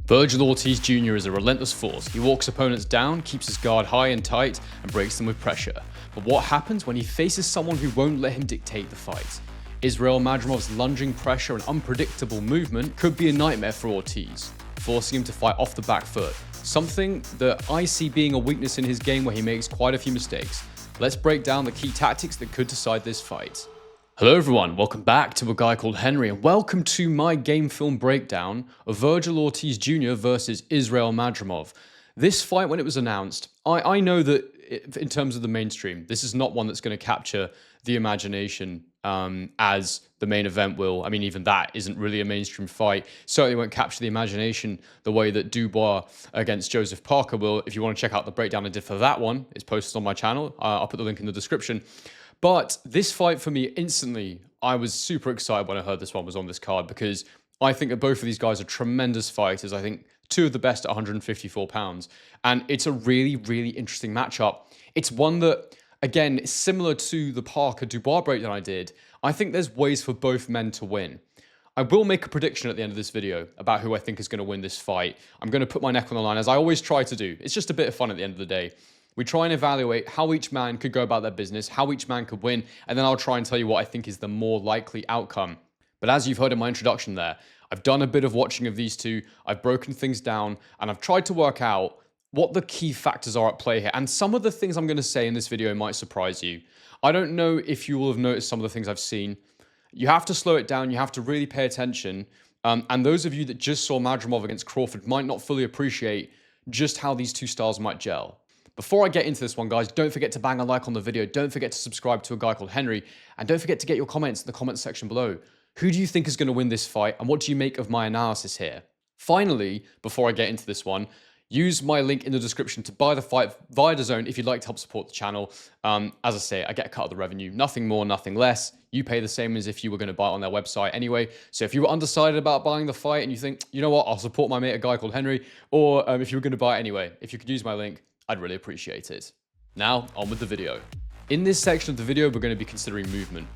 Virgil Ortiz Jr. is a relentless force. He walks opponents down, keeps his guard high and tight, and breaks them with pressure. But what happens when he faces someone who won't let him dictate the fight? Israil Madrimov's lunging pressure and unpredictable movement could be a nightmare for Ortiz, forcing him to fight off the back foot, something that I see being a weakness in his game where he makes quite a few mistakes. Let's break down the key tactics that could decide this fight. Hello everyone, welcome back to A Guy Called Henry, and welcome to my game film breakdown of Virgil Ortiz Jr. versus Israil Madrimov. This fight, when it was announced, I know that in terms of the mainstream, this is not one that's going to capture the imagination as the main event will. I mean, even that isn't really a mainstream fight. Certainly won't capture the imagination the way that Dubois against Joseph Parker will. If you want to check out the breakdown I did for that one, it's posted on my channel. I'll put the link in the description. But this fight for me, instantly, I was super excited when I heard this one was on this card because I think that both of these guys are tremendous fighters. I think two of the best at 154 pounds. And it's a really, really interesting matchup. It's one that, again, is similar to the Parker-Dubois breakdown I did. I think there's ways for both men to win. I will make a prediction at the end of this video about who I think is going to win this fight. I'm going to put my neck on the line, as I always try to do. It's just a bit of fun at the end of the day. We try and evaluate how each man could go about their business, how each man could win, and then I'll try and tell you what I think is the more likely outcome. But as you've heard in my introduction there, I've done a bit of watching of these two, I've broken things down, and I've tried to work out what the key factors are at play here. And some of the things I'm going to say in this video might surprise you. I don't know if you will have noticed some of the things I've seen. You have to slow it down, you have to really pay attention. And those of you that just saw Madrimov against Crawford might not fully appreciate just how these two styles might gel. Before I get into this one, guys, don't forget to bang a like on the video. Don't forget to subscribe to A Guy Called Henry. And don't forget to get your comments in the comments section below. Who do you think is going to win this fight? And what do you make of my analysis here? Finally, before I get into this one, use my link in the description to buy the fight via DAZN if you'd like to help support the channel. As I say, I get a cut of the revenue. Nothing more, nothing less. You pay the same as if you were going to buy it on their website anyway. So if you were undecided about buying the fight and you think, you know what, I'll support my mate, A Guy Called Henry, or if you were going to buy it anyway, if you could use my link, I'd really appreciate it. Now, on with the video. In this section of the video, we're going to be considering movement.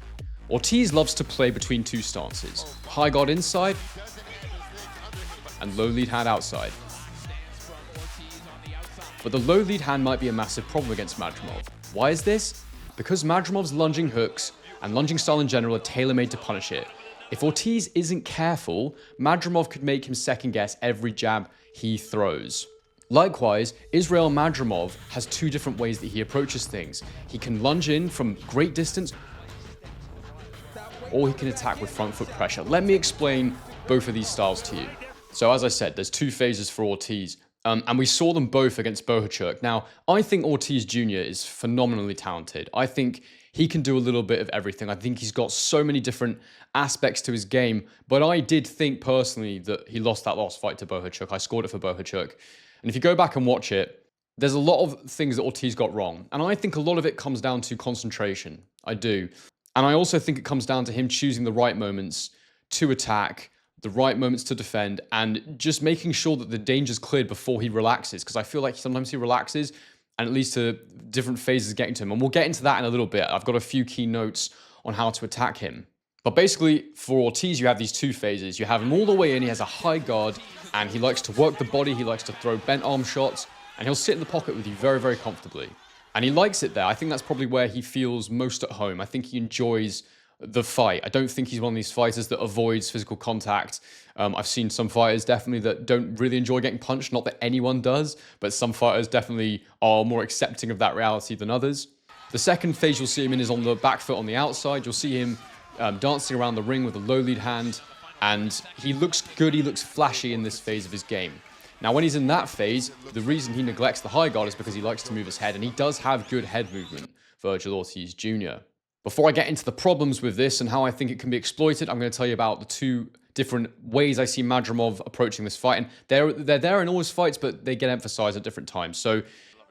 Ortiz loves to play between two stances. High guard inside and low lead hand outside. But the low lead hand might be a massive problem against Madrimov. Why is this? Because Madrimov's lunging hooks and lunging style in general are tailor-made to punish it. If Ortiz isn't careful, Madrimov could make him second guess every jab he throws. Likewise, Israil Madrimov has two different ways that he approaches things. He can lunge in from great distance, or he can attack with front foot pressure. Let me explain both of these styles to you. So as I said, there's two phases for Ortiz, and we saw them both against Bohachuk. Now, I think Ortiz Jr. is phenomenally talented. I think he can do a little bit of everything. I think he's got so many different aspects to his game, but I did think personally that he lost that last fight to Bohachuk. I scored it for Bohachuk. And if you go back and watch it, there's a lot of things that Ortiz got wrong. And I think a lot of it comes down to concentration. I do. And I also think it comes down to him choosing the right moments to attack, the right moments to defend, and just making sure that the danger's cleared before he relaxes. Because I feel like sometimes he relaxes and it leads to different phases getting to him. And we'll get into that in a little bit. I've got a few key notes on how to attack him. But basically, for Ortiz, you have these two phases. You have him all the way in, he has a high guard, and he likes to work the body, he likes to throw bent arm shots, and he'll sit in the pocket with you very, very comfortably. And he likes it there. I think that's probably where he feels most at home. I think he enjoys the fight. I don't think he's one of these fighters that avoids physical contact. I've seen some fighters definitely that don't really enjoy getting punched, not that anyone does, but some fighters definitely are more accepting of that reality than others. The second phase you'll see him in is on the back foot on the outside. You'll see him dancing around the ring with a low lead hand, and he looks good, he looks flashy in this phase of his game. Now, when he's in that phase, the reason he neglects the high guard is because he likes to move his head, and he does have good head movement, Virgil Ortiz Jr. Before I get into the problems with this and how I think it can be exploited, I'm going to tell you about the two different ways I see Madrimov approaching this fight, and they're there in all his fights, but they get emphasized at different times. So,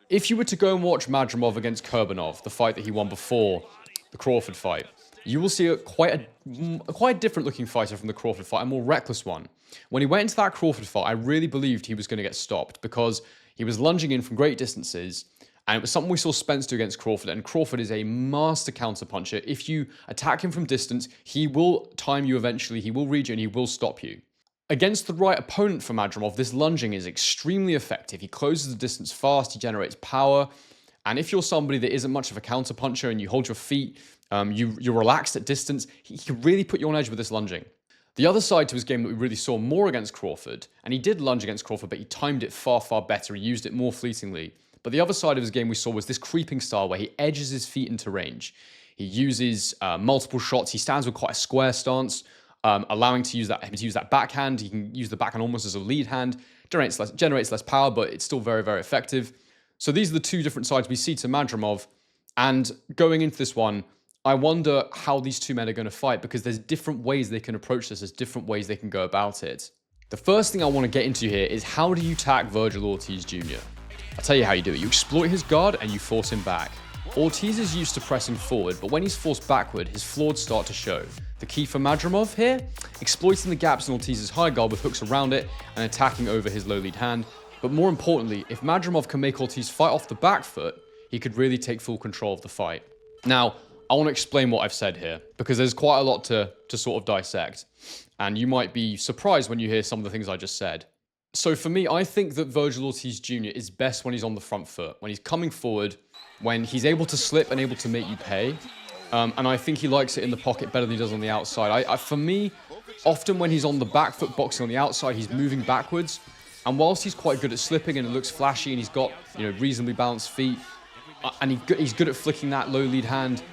if you were to go and watch Madrimov against Kurbanov, the fight that he won before the Crawford fight, you will see quite a different looking fighter from the Crawford fight, a more reckless one. When he went into that Crawford fight, I really believed he was going to get stopped because he was lunging in from great distances, and it was something we saw Spence do against Crawford, and Crawford is a master counterpuncher. If you attack him from distance, he will time you eventually, he will read you, and he will stop you. Against the right opponent for Madrimov, this lunging is extremely effective. He closes the distance fast, he generates power, and if you're somebody that isn't much of a counterpuncher and you hold your feet, you're relaxed at distance, he can really put you on edge with this lunging. The other side to his game that we really saw more against Crawford, and he did lunge against Crawford, but he timed it far, far better. He used it more fleetingly. But the other side of his game we saw was this creeping style where he edges his feet into range. He uses multiple shots. He stands with quite a square stance, allowing him to use that backhand. He can use the backhand almost as a lead hand. Generates less power, but it's still very, very effective. So these are the two different sides we see to Madrimov. And going into this one, I wonder how these two men are going to fight, because there's different ways they can approach this. There's different ways they can go about it. The first thing I want to get into here is, how do you attack Virgil Ortiz Jr.? I'll tell you how you do it. You exploit his guard and you force him back. Ortiz is used to pressing forward, but when he's forced backward, his flaws start to show. The key for Madrimov here, exploiting the gaps in Ortiz's high guard with hooks around it and attacking over his low lead hand. But more importantly, if Madrimov can make Ortiz fight off the back foot, he could really take full control of the fight. Now, I want to explain what I've said here, because there's quite a lot to sort of dissect. And you might be surprised when you hear some of the things I just said. So for me, I think that Virgil Ortiz Jr. is best when he's on the front foot, when he's coming forward, when he's able to slip and able to make you pay. And I think he likes it in the pocket better than he does on the outside. For me, often when he's on the back foot boxing on the outside, he's moving backwards. And whilst he's quite good at slipping and it looks flashy and he's got, reasonably balanced feet, and he's good at flicking that low lead hand,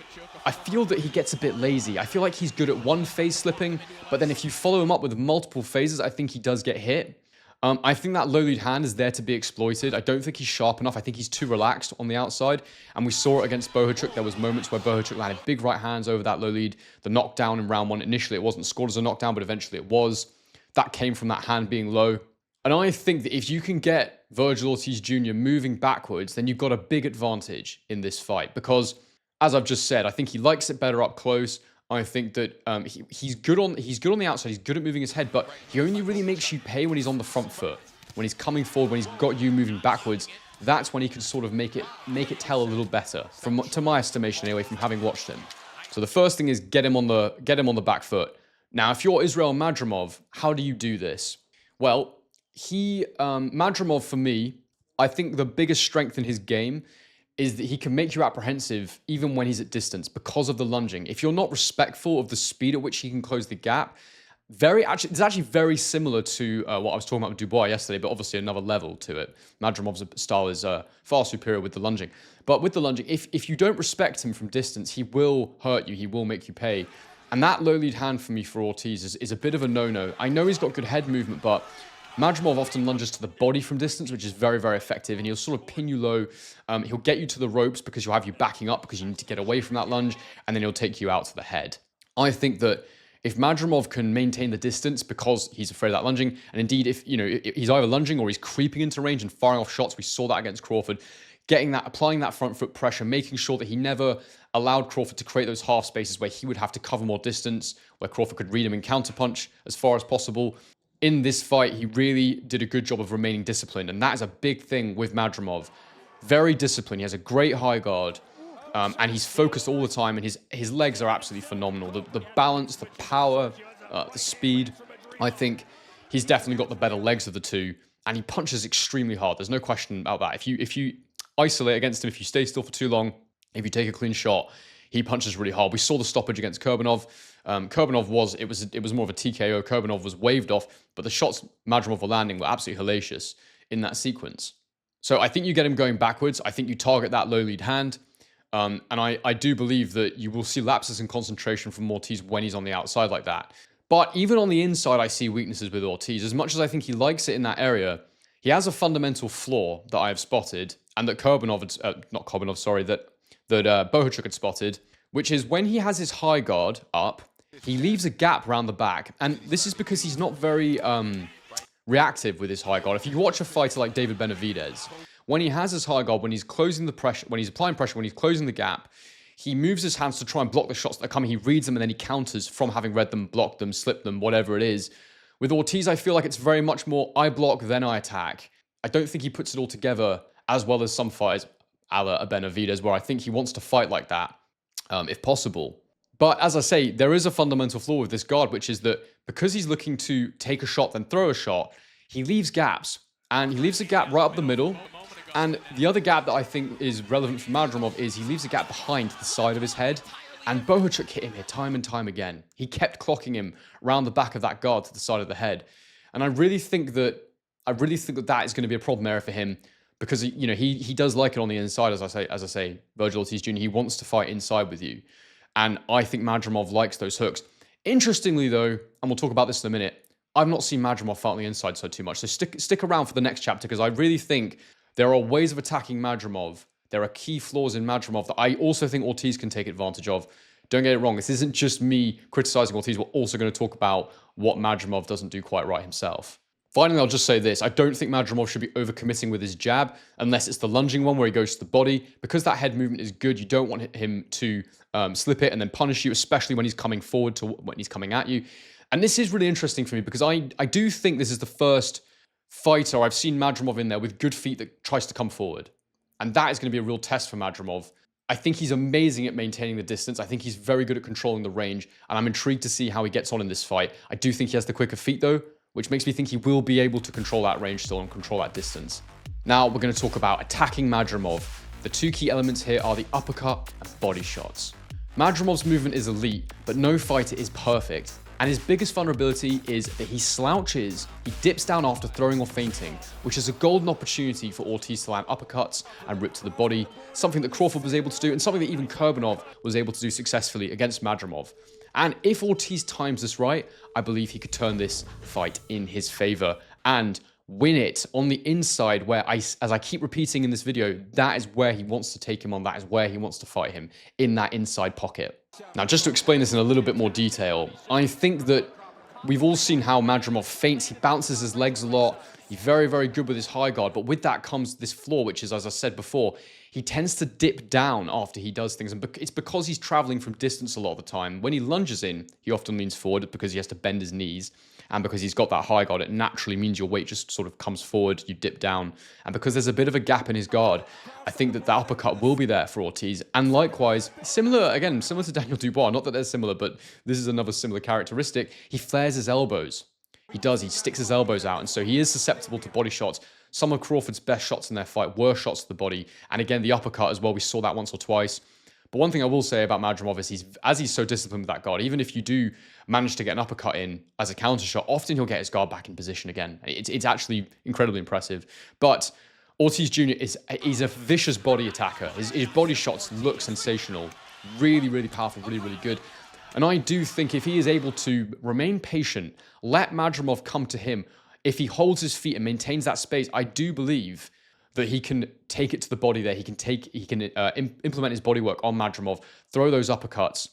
I feel that he gets a bit lazy. I feel like he's good at one phase slipping, but then if you follow him up with multiple phases, I think he does get hit. I think that low lead hand is there to be exploited. I don't think he's sharp enough. I think he's too relaxed on the outside. And we saw it against Bohachuk. There was moments where Bohachuk landed big right hands over that low lead. The knockdown in round one, initially it wasn't scored as a knockdown, but eventually it was. That came from that hand being low. And I think that if you can get Virgil Ortiz Jr. moving backwards, then you've got a big advantage in this fight. Because, as I've just said, I think he likes it better up close. I think that he's good on the outside. He's good at moving his head, but he only really makes you pay when he's on the front foot. When he's coming forward, when he's got you moving backwards, that's when he can sort of make it tell a little better, to my estimation anyway, from having watched him. So the first thing is get him on the back foot. Now, if you're Israil Madrimov, how do you do this? Well, Madrimov, for me, I think the biggest strength in his game is that he can make you apprehensive even when he's at distance because of the lunging. If you're not respectful of the speed at which he can close the gap, it's actually very similar to what I was talking about with Dubois yesterday, but obviously another level to it. Madrimov's style is far superior with the lunging. But with the lunging, if you don't respect him from distance, he will hurt you, he will make you pay. And that low lead hand for me for Ortiz is a bit of a no-no. I know he's got good head movement, but Madrimov often lunges to the body from distance, which is very, very effective, and he'll sort of pin you low. He'll get you to the ropes because he'll have you backing up because you need to get away from that lunge, and then he'll take you out to the head. I think that if Madrimov can maintain the distance because he's afraid of that lunging, and indeed if he's either lunging or he's creeping into range and firing off shots, we saw that against Crawford, applying that front foot pressure, making sure that he never allowed Crawford to create those half spaces where he would have to cover more distance, where Crawford could read him and counterpunch as far as possible. In this fight, he really did a good job of remaining disciplined, and that is a big thing with Madrimov. Very disciplined. He has a great high guard, and he's focused all the time, and his legs are absolutely phenomenal. The balance, the power, the speed. I think he's definitely got the better legs of the two, and he punches extremely hard. There's no question about that. If you isolate against him, if you stay still for too long, if you take a clean shot, he punches really hard. We saw the stoppage against Kurbanov. Kurbanov was more of a TKO. Kurbanov was waved off, but the shots Madrimov were landing were absolutely hellacious in that sequence. So I think you get him going backwards. I think you target that low lead hand. And I do believe that you will see lapses in concentration from Ortiz when he's on the outside like that. But even on the inside, I see weaknesses with Ortiz. As much as I think he likes it in that area, he has a fundamental flaw that I have spotted, and that that Bohachuk had spotted, which is when he has his high guard up, he leaves a gap around the back. And this is because he's not very reactive with his high guard. If you watch a fighter like David Benavidez, when he has his high guard, when he's closing the pressure, when he's applying pressure, when he's closing the gap, he moves his hands to try and block the shots that are coming. He reads them and then he counters from having read them, blocked them, slipped them, whatever it is. With Ortiz, I feel like it's very much more I block, then I attack. I don't think he puts it all together as well as some fighters, a la Benavidez, where I think he wants to fight like that, if possible. But as I say, there is a fundamental flaw with this guard, which is that because he's looking to take a shot, then throw a shot, he leaves gaps. And he leaves a gap right up the middle. And the other gap that I think is relevant for Madrimov is he leaves a gap behind the side of his head. And Bohachuk hit him here time and time again. He kept clocking him around the back of that guard to the side of the head. And I really think that that is going to be a problem area for him, because he does like it on the inside, as I say, Virgil Ortiz Jr. He wants to fight inside with you. And I think Madrimov likes those hooks. Interestingly, though, and we'll talk about this in a minute, I've not seen Madrimov fight on the inside so too much. So stick around for the next chapter, because I really think there are ways of attacking Madrimov. There are key flaws in Madrimov that I also think Ortiz can take advantage of. Don't get it wrong. This isn't just me criticizing Ortiz. We're also going to talk about what Madrimov doesn't do quite right himself. Finally, I'll just say this. I don't think Madrimov should be overcommitting with his jab unless it's the lunging one where he goes to the body. Because that head movement is good, you don't want him to slip it and then punish you, especially when he's coming forward to when he's coming at you. And this is really interesting for me because I do think this is the first fighter I've seen Madrimov in there with good feet that tries to come forward. And that is going to be a real test for Madrimov. I think he's amazing at maintaining the distance. I think he's very good at controlling the range. And I'm intrigued to see how he gets on in this fight. I do think he has the quicker feet though, which makes me think he will be able to control that range still and control that distance. Now we're going to talk about attacking Madrimov. The two key elements here are the uppercut and body shots. Madrimov's movement is elite, but no fighter is perfect. And his biggest vulnerability is that he slouches, he dips down after throwing or feinting, which is a golden opportunity for Ortiz to land uppercuts and rip to the body, something that Crawford was able to do and something that even Kurbanov was able to do successfully against Madrimov. And if Ortiz times this right, I believe he could turn this fight in his favor and win it on the inside where, as I keep repeating in this video, that is where he wants to take him on, that is where he wants to fight him, in that inside pocket. Now, just to explain this in a little bit more detail, I think that we've all seen how Madrimov feints. He bounces his legs a lot. He's very, very good with his high guard, but with that comes this flaw, which is, as I said before, he tends to dip down after he does things, and it's because he's traveling from distance a lot of the time. When he lunges in, he often leans forward because he has to bend his knees, and because he's got that high guard, it naturally means your weight just sort of comes forward, you dip down, and because there's a bit of a gap in his guard, I think that the uppercut will be there for Ortiz, and likewise, similar to Daniel Dubois, not that they're similar, but this is another similar characteristic, he flares his elbows. He sticks his elbows out, and so he is susceptible to body shots. Some of Crawford's best shots in their fight were shots to the body, and again, the uppercut as well, we saw that once or twice. But one thing I will say about Madrimov is he's so disciplined with that guard, even if you do manage to get an uppercut in as a counter shot, often he'll get his guard back in position again. It's actually incredibly impressive. But Ortiz Jr. he's a vicious body attacker. His body shots look sensational, really, really powerful, really, really good. And I do think if he is able to remain patient, let Madrimov come to him, if he holds his feet and maintains that space, I do believe that he can take it to the body there. He can implement his body work on Madrimov, throw those uppercuts,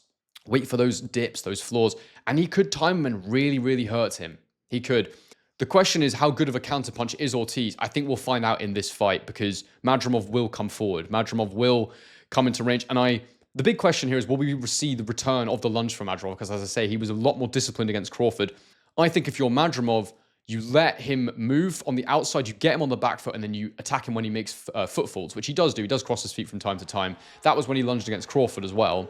wait for those dips, those flaws, and he could time him and really, really hurt him. He could. The question is, how good of a counterpunch is Ortiz? I think we'll find out in this fight because Madrimov will come forward. Madrimov will come into range, and the big question here is, will we see the return of the lunge from Madrimov? Because as I say, he was a lot more disciplined against Crawford. I think if you're Madrimov, you let him move on the outside, you get him on the back foot, and then you attack him when he makes footfalls, which he does do. He does cross his feet from time to time. That was when he lunged against Crawford as well.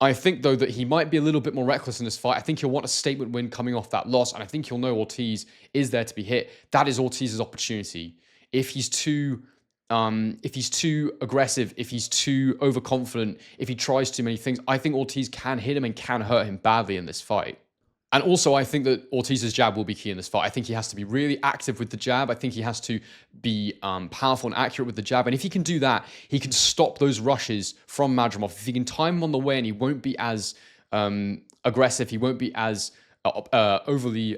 I think, though, that he might be a little bit more reckless in this fight. I think he'll want a statement win coming off that loss, and I think he'll know Ortiz is there to be hit. That is Ortiz's opportunity. If he's too aggressive, if he's too overconfident, if he tries too many things, I think Ortiz can hit him and can hurt him badly in this fight. And also, I think that Ortiz's jab will be key in this fight. I think he has to be really active with the jab. I think he has to be powerful and accurate with the jab. And if he can do that, he can stop those rushes from Madrimov. If he can time him on the way and he won't be as aggressive, he won't be as overly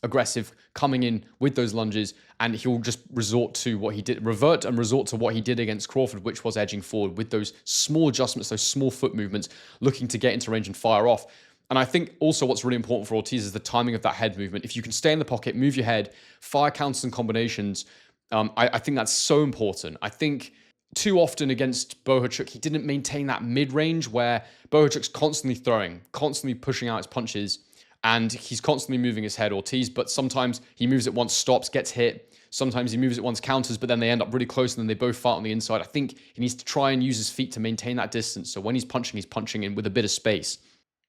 aggressive coming in with those lunges, and he'll just revert to what he did against Crawford, which was edging forward with those small adjustments, those small foot movements, looking to get into range and fire off. And I think also what's really important for Ortiz is the timing of that head movement. If you can stay in the pocket, move your head, fire counters and combinations, I think that's so important. I think too often against Bohachuk, he didn't maintain that mid-range where Bohachuk's constantly throwing, constantly pushing out his punches, and he's constantly moving his head, Ortiz, but sometimes he moves it once, stops, gets hit. Sometimes he moves it once, counters, but then they end up really close and then they both fight on the inside. I think he needs to try and use his feet to maintain that distance. So when he's punching in with a bit of space.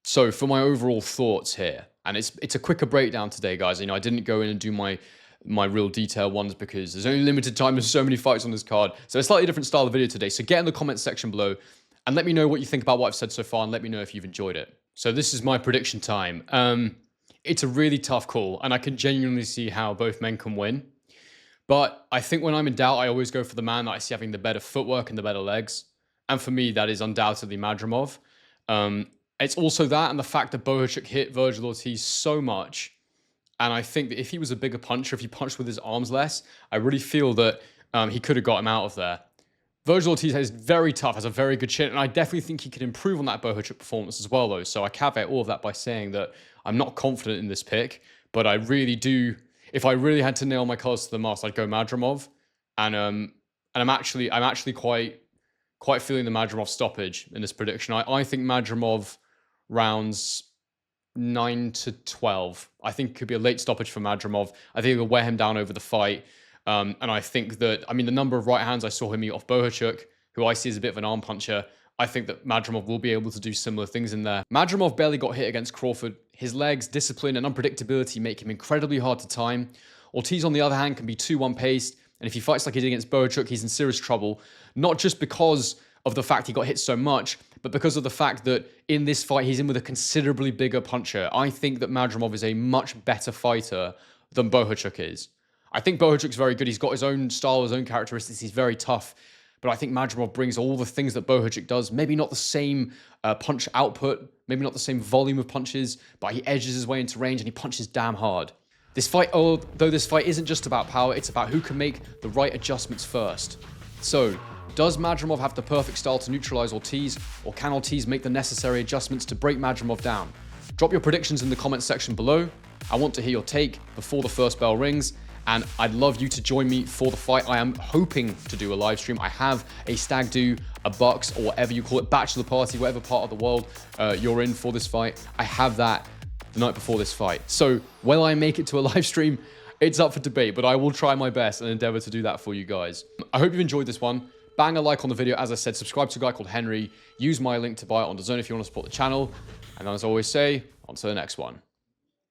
So for my overall thoughts here, and it's a quicker breakdown today, guys. You know, I didn't go in and do my real detailed ones because there's only limited time. There's so many fights on this card. So a slightly different style of video today. So get in the comments section below and let me know what you think about what I've said so far and let me know if you've enjoyed it. So this is my prediction time. It's a really tough call and I can genuinely see how both men can win. But I think when I'm in doubt, I always go for the man that I see having the better footwork and the better legs. And for me, that is undoubtedly Madrimov. It's also that and the fact that Bohachuk hit Virgil Ortiz so much. And I think that if he was a bigger puncher, if he punched with his arms less, I really feel that he could have got him out of there. Virgil Ortiz is very tough, has a very good chin, and I definitely think he could improve on that Bohachuk performance as well, though. So I caveat all of that by saying that I'm not confident in this pick, but I really do. If I really had to nail my colours to the mast, I'd go Madrimov, and I'm actually quite feeling the Madrimov stoppage in this prediction. I think Madrimov rounds 9 to 12. I think it could be a late stoppage for Madrimov. I think it'll wear him down over the fight. And I think that, I mean, the number of right hands I saw him eat off Bohachuk, who I see as a bit of an arm puncher, I think that Madrimov will be able to do similar things in there. Madrimov barely got hit against Crawford. His legs, discipline, and unpredictability make him incredibly hard to time. Ortiz, on the other hand, can be 2-1 paced, and if he fights like he did against Bohachuk, he's in serious trouble. Not just because of the fact he got hit so much, but because of the fact that in this fight, he's in with a considerably bigger puncher. I think that Madrimov is a much better fighter than Bohachuk is. I think Bohachuk's very good. He's got his own style, his own characteristics. He's very tough. But I think Madrimov brings all the things that Bohachuk does. Maybe not the same punch output, maybe not the same volume of punches, but he edges his way into range and he punches damn hard. This fight, although this fight isn't just about power, it's about who can make the right adjustments first. So, does Madrimov have the perfect style to neutralize Ortiz, or can Ortiz make the necessary adjustments to break Madrimov down? Drop your predictions in the comments section below. I want to hear your take before the first bell rings, and I'd love you to join me for the fight. I am hoping to do a live stream. I have a stag do, a bucks, or whatever you call it, bachelor party, whatever part of the world you're in for this fight. I have that the night before this fight. So will I make it to a live stream? It's up for debate, but I will try my best and endeavor to do that for you guys. I hope you've enjoyed this one. Bang a like on the video. As I said, subscribe to a guy called Henry. Use my link to buy it on DAZN if you want to support the channel. And as I always say, on to the next one.